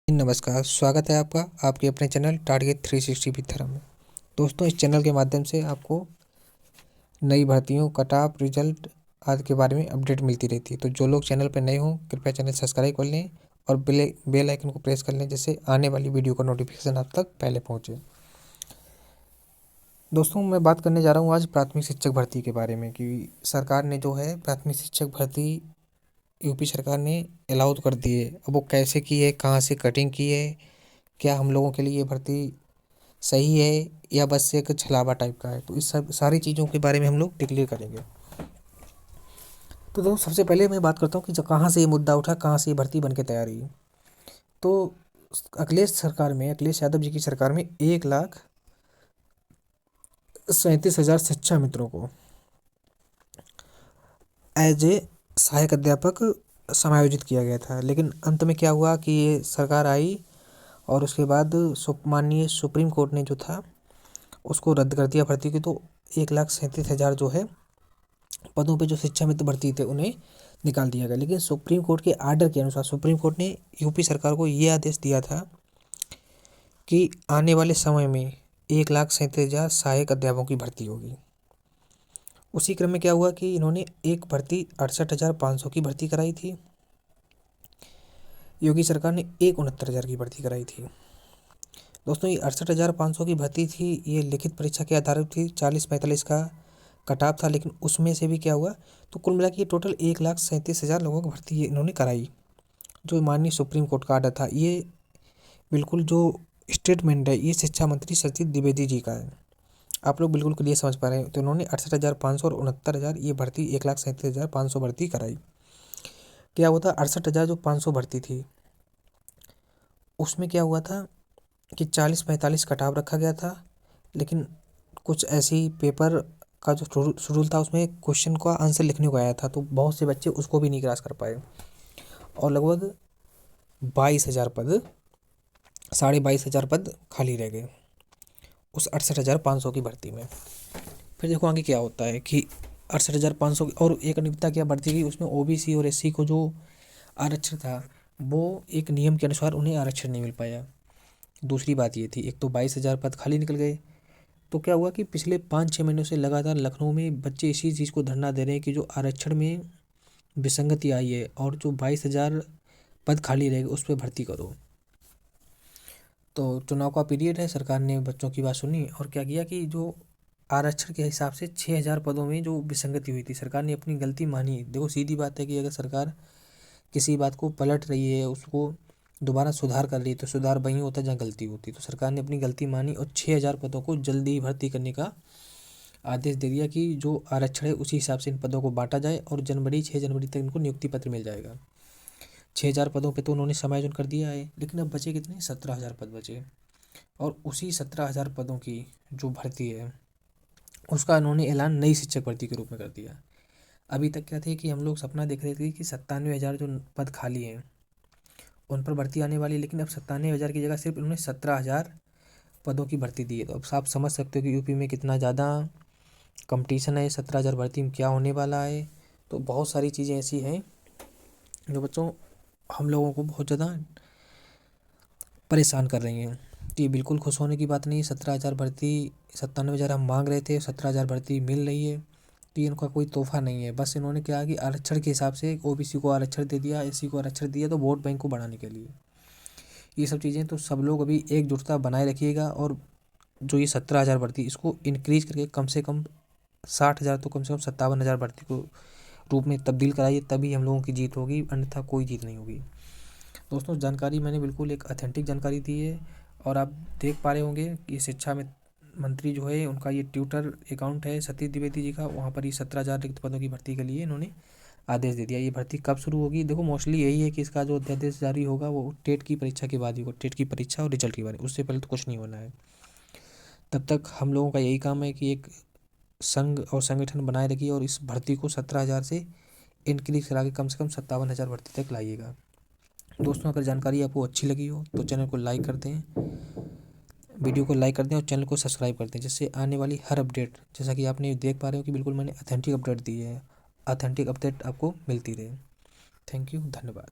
नमस्कार, स्वागत है आपका आपके अपने चैनल टारगेट 360 विथरम में। दोस्तों, इस चैनल के माध्यम से आपको नई भर्तियों, कट ऑफ, रिजल्ट आदि के बारे में अपडेट मिलती रहती है। तो जो लोग चैनल पर नए हों, कृपया चैनल सब्सक्राइब कर लें और बेल आइकन को प्रेस कर लें, जिससे आने वाली वीडियो का नोटिफिकेशन आप तक पहले पहुँचे। दोस्तों, मैं बात करने जा रहा हूँ आज प्राथमिक शिक्षक भर्ती के बारे में कि सरकार ने जो है प्राथमिक शिक्षक भर्ती यूपी सरकार ने अलाउ कर दी है। अब वो कैसे की है, कहाँ से कटिंग की है, क्या हम लोगों के लिए ये भर्ती सही है या बस एक छलावा टाइप का है, तो इस सब सारी चीज़ों के बारे में हम लोग डिक्लेयर करेंगे। तो दोस्तों, सबसे पहले मैं बात करता हूँ कि जो कहाँ से ये मुद्दा उठा, कहाँ से ये भर्ती बन के तैयार हुई। तो अखिलेश यादव जी की सरकार में 1,37,000 शिक्षा मित्रों को एज ए सहायक अध्यापक समायोजित किया गया था। लेकिन अंत में क्या हुआ कि ये सरकार आई और उसके बाद माननीय सुप्रीम कोर्ट ने जो था उसको रद्द कर दिया भर्ती की। तो 1,37,000 जो है पदों पे जो शिक्षा मित्र भर्ती थे उन्हें निकाल दिया गया। लेकिन सुप्रीम कोर्ट के आर्डर के अनुसार सुप्रीम कोर्ट ने यूपी सरकार को ये आदेश दिया था कि आने वाले समय में 1,37,000 सहायक अध्यापकों की भर्ती होगी। उसी क्रम में क्या हुआ कि इन्होंने एक भर्ती 68,500 की भर्ती कराई थी। योगी सरकार ने 69,000 की भर्ती कराई थी। दोस्तों, ये 68,500 की भर्ती थी, ये लिखित परीक्षा के आधार थी। 40-45 का कट ऑफ था। लेकिन उसमें से भी क्या हुआ, तो कुल मिला के टोटल 1,37,000 लोगों की भर्ती इन्होंने कराई। जो माननीय सुप्रीम कोर्ट का आर्डर था, ये बिल्कुल जो स्टेटमेंट है, ये शिक्षा मंत्री सतीश द्विवेदी जी का है। आप लोग बिल्कुल क्लियर समझ पा रहे हैं। तो इन्होंने 68,500 और 69,000 ये भर्ती 1,37,500 भर्ती कराई। क्या हुआ था, 68,000 जो 500 भर्ती थी उसमें क्या हुआ था कि 40-45 कटाव रखा गया था। लेकिन कुछ ऐसी पेपर का जो शेड्यूल था उसमें क्वेश्चन का आंसर लिखने को आया था, तो बहुत से बच्चे उसको भी नहीं क्रॉस कर पाए और लगभग 22,000 पद 22,500 पद खाली रह गए उस 68,500 की भर्ती में। फिर देखो आगे क्या होता है कि 68,500 और एक अनियमितता क्या बढ़ती गई, उसमें ओबीसी और एससी को जो आरक्षण था वो एक नियम के अनुसार उन्हें आरक्षण नहीं मिल पाया। दूसरी बात ये थी, एक तो 22,000 पद खाली निकल गए। तो क्या हुआ कि पिछले 5-6 महीनों से लगातार लखनऊ में बच्चे इसी चीज़ को धरना दे रहे हैं कि जो आरक्षण में विसंगति आई है और जो 22,000 पद खाली रहेगा उस पर भर्ती करो। तो चुनाव का पीरियड है, सरकार ने बच्चों की बात सुनी और क्या किया कि जो आरक्षण के हिसाब से 6,000 पदों में जो विसंगति हुई थी, सरकार ने अपनी गलती मानी। देखो सीधी बात है कि अगर सरकार किसी बात को पलट रही है, उसको दोबारा सुधार कर रही है, तो सुधार वहीं होता है जहाँ गलती होती है। तो सरकार ने अपनी गलती मानी और 6,000 पदों को जल्दी ही भर्ती करने का आदेश दे दिया कि जो आरक्षण है उसी हिसाब से इन पदों को बांटा जाए और 6 जनवरी तक इनको नियुक्ति पत्र मिल जाएगा। 6,000 पदों पे तो उन्होंने समायोजन कर दिया है। लेकिन अब बचे कितने, 17,000 पद बचे और उसी 17,000 पदों की जो भर्ती है उसका उन्होंने ऐलान नई शिक्षक भर्ती के रूप में कर दिया। अभी तक क्या थे कि हम लोग सपना देख रहे थे कि 97,000 जो पद खाली हैं उन पर भर्ती आने वाली, लेकिन अब 97,000 की जगह सिर्फ उन्होंने 17,000 पदों की भर्ती दी है। तो अब आप समझ सकते हो कि यूपी में कितना ज़्यादा कंपटीशन है 17,000 भर्ती में क्या होने वाला है। तो बहुत सारी चीज़ें ऐसी हैं जो बच्चों हम लोगों को बहुत ज़्यादा परेशान कर रही हैं। तो ये बिल्कुल खुश होने की बात नहीं है। 17,000 भर्ती, 97,000 हम मांग रहे थे, 17,000 भर्ती मिल रही है, तो ये इनका कोई तोहफा नहीं है। बस इन्होंने क्या कि आरक्षण के हिसाब से ओबीसी को आरक्षण दे दिया, एससी को आरक्षण दिया, तो वोट बैंक को बढ़ाने के लिए ये सब चीज़ें। तो सब लोग अभी एकजुटता बनाए रखिएगा और जो ये 17,000 भर्ती इसको इंक्रीज करके कम से कम 60,000 तो कम से कम 57,000 भर्ती को रूप में तब्दील कराइए, तभी हम लोगों की जीत होगी, अन्यथा कोई जीत नहीं होगी। दोस्तों, जानकारी मैंने बिल्कुल एक ऑथेंटिक जानकारी दी है और आप देख पा रहे होंगे कि शिक्षा में मंत्री जो है उनका ये ट्विटर अकाउंट है सतीश द्विवेदी जी का, वहाँ पर ये 17,000 रिक्त पदों की भर्ती के लिए इन्होंने आदेश दे दिया। ये भर्ती कब शुरू होगी, देखो मोस्टली यही है कि इसका जो अध्यादेश जारी होगा वो टेट की परीक्षा के बाद ही होगा, टेट की परीक्षा और रिजल्ट के बाद, उससे पहले तो कुछ नहीं होना है। तब तक हम लोगों का यही काम है कि एक संघ और संगठन बनाए रखिए और इस भर्ती को 17,000 से इंक्रीज करा के कम से कम 57,000 भर्ती तक लाइएगा। दोस्तों, अगर जानकारी आपको अच्छी लगी हो तो चैनल को लाइक कर दें, वीडियो को लाइक कर दें और चैनल को सब्सक्राइब कर दें, जिससे आने वाली हर अपडेट, जैसा कि आपने देख पा रहे हो कि बिल्कुल मैंने ऑथेंटिक अपडेट दी है, ऑथेंटिक अपडेट आपको मिलती रहे। थैंक यू, धन्यवाद।